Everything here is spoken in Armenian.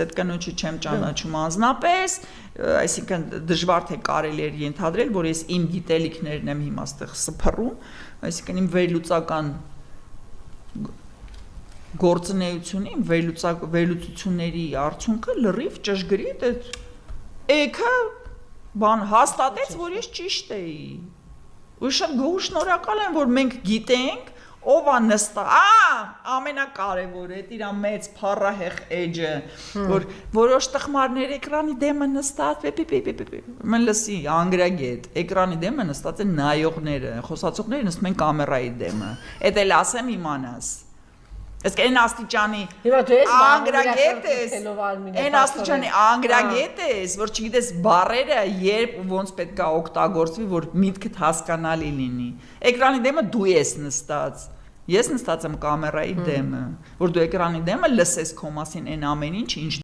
Այդ կնոջը չեմ ճանաչում անձնապես, այսինքն դժվար թե կարելի էր ենթադրել, որ ես իմ գիտելիքներն եմ հիմա այստեղ սփռում, այսինքն իմ վերլուծական գործունեությունը, իմ վերլուծությունների արդյունքը լրիվ ճշգրիտ էքը բան հաստատեց, որ ես ճիշտ էի։ Ու շատ շնորհակալ եմ, որ մենք գիտենք ով է նստած, ամենակարևորը, այդ իր մեծ փառահեղ էջը, որ որոշ տխմարներ էկրանի դեմը նստած, մեն լսի անգրագետ, էկրանի դեմը նստած են նայողները, խոսացողները նստում են կամերայի դեմը, այդ էլ ասեմ իմանաս, իսկ այն աստիճանի անգրագետ ես, այն աստիճանի անգրագետ ես, որ չգիտես բառերը երբ ու ոնց պետք է օգտագործվի, որ միտքդ հասկանալի լինի, էկրանի դեմը դու ես նստած, ես նստած եմ կամերայի դեմը, որ դու էկրանի դեմը լսես քո մասին այն ամեն ինչ